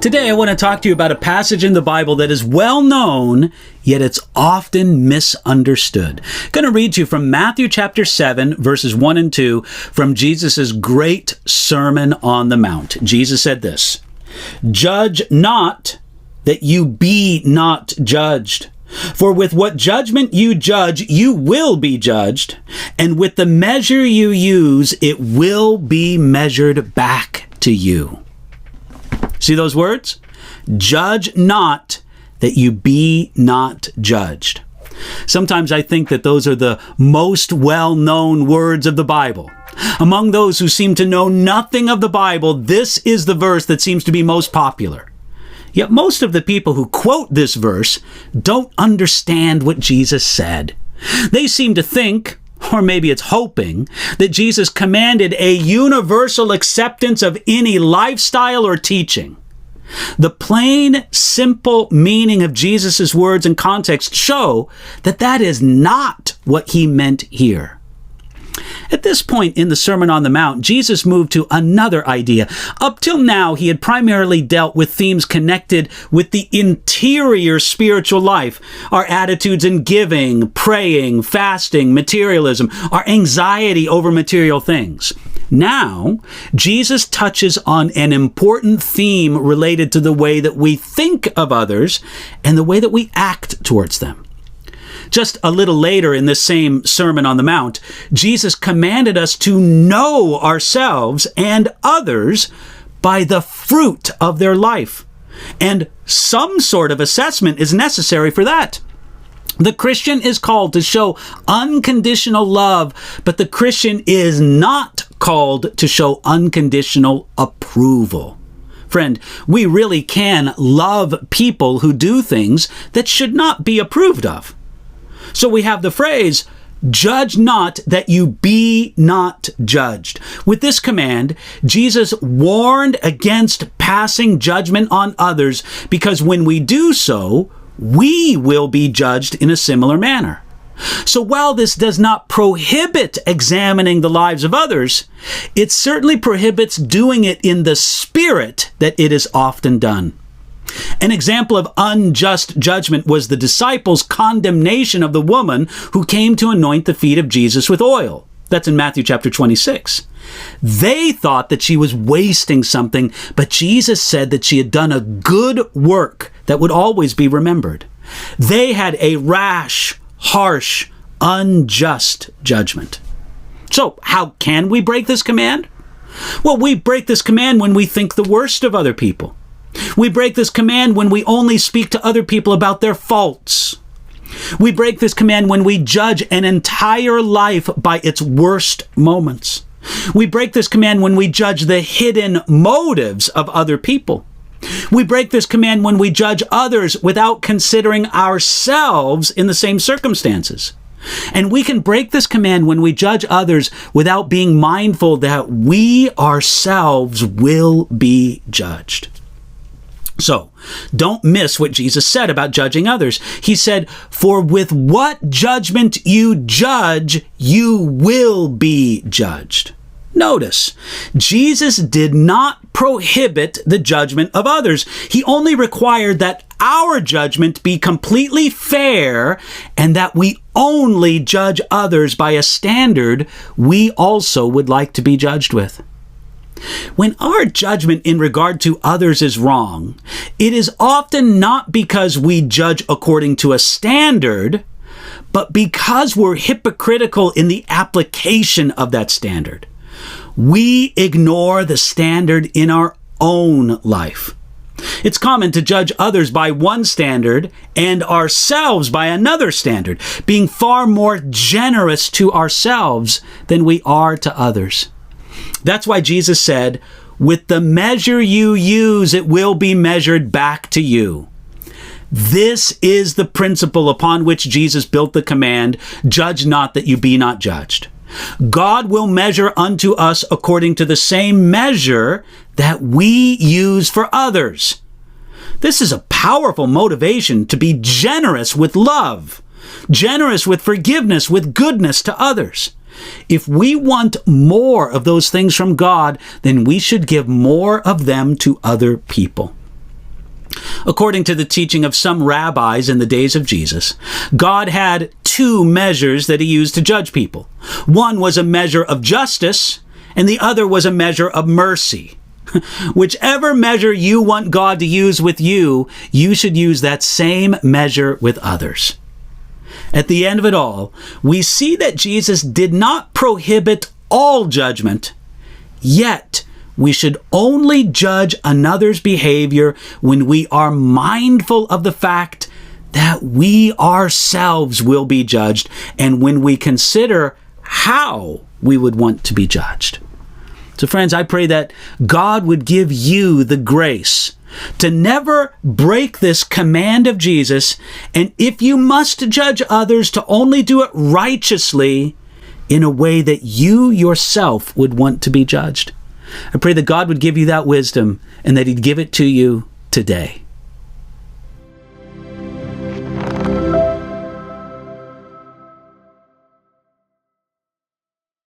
Today I want to talk to you about a passage in the Bible that is well known, yet it's often misunderstood. I'm going to read to you from Matthew chapter 7, verses 1 and 2, from Jesus' great Sermon on the Mount. Jesus said this, "Judge not, that you be not judged. For with what judgment you judge, you will be judged, and with the measure you use, it will be measured back to you." See those words? Judge not, that you be not judged. Sometimes I think that those are the most well-known words of the Bible. Among those who seem to know nothing of the Bible, this is the verse that seems to be most popular. Yet most of the people who quote this verse don't understand what Jesus said. They seem to think, or maybe it's hoping, that Jesus commanded a universal acceptance of any lifestyle or teaching. The plain, simple meaning of Jesus' words and context show that that is not what he meant here. At this point in the Sermon on the Mount, Jesus moved to another idea. Up till now, he had primarily dealt with themes connected with the interior spiritual life, our attitudes in giving, praying, fasting, materialism, our anxiety over material things. Now, Jesus touches on an important theme related to the way that we think of others and the way that we act towards them. Just a little later in this same Sermon on the Mount, Jesus commanded us to know ourselves and others by the fruit of their life. And some sort of assessment is necessary for that. The Christian is called to show unconditional love, but the Christian is not called to show unconditional approval. Friend, we really can love people who do things that should not be approved of. So we have the phrase, "Judge not, that you be not judged." With this command, Jesus warned against passing judgment on others because when we do so, we will be judged in a similar manner. So while this does not prohibit examining the lives of others, it certainly prohibits doing it in the spirit that it is often done. An example of unjust judgment was the disciples' condemnation of the woman who came to anoint the feet of Jesus with oil. That's in Matthew chapter 26. They thought that she was wasting something, but Jesus said that she had done a good work that would always be remembered. They had a rash, harsh, unjust judgment. So how can we break this command? Well, we break this command when we think the worst of other people. We break this command when we only speak to other people about their faults. We break this command when we judge an entire life by its worst moments. We break this command when we judge the hidden motives of other people. We break this command when we judge others without considering ourselves in the same circumstances. And we can break this command when we judge others without being mindful that we ourselves will be judged. So, don't miss what Jesus said about judging others. He said, "For with what judgment you judge, you will be judged." Notice, Jesus did not prohibit the judgment of others. He only required that our judgment be completely fair and that we only judge others by a standard we also would like to be judged with. When our judgment in regard to others is wrong, it is often not because we judge according to a standard, but because we're hypocritical in the application of that standard. We ignore the standard in our own life. It's common to judge others by one standard and ourselves by another standard, being far more generous to ourselves than we are to others. That's why Jesus said, "With the measure you use, it will be measured back to you." This is the principle upon which Jesus built the command, "Judge not, that you be not judged." God will measure unto us according to the same measure that we use for others. This is a powerful motivation to be generous with love, generous with forgiveness, with goodness to others. If we want more of those things from God, then we should give more of them to other people. According to the teaching of some rabbis in the days of Jesus, God had two measures that he used to judge people. One was a measure of justice, and the other was a measure of mercy. Whichever measure you want God to use with you, you should use that same measure with others. At the end of it all, we see that Jesus did not prohibit all judgment, yet we should only judge another's behavior when we are mindful of the fact that we ourselves will be judged, and when we consider how we would want to be judged. So friends, I pray that God would give you the grace to never break this command of Jesus, and if you must judge others, to only do it righteously in a way that you yourself would want to be judged. I pray that God would give you that wisdom and that he'd give it to you today.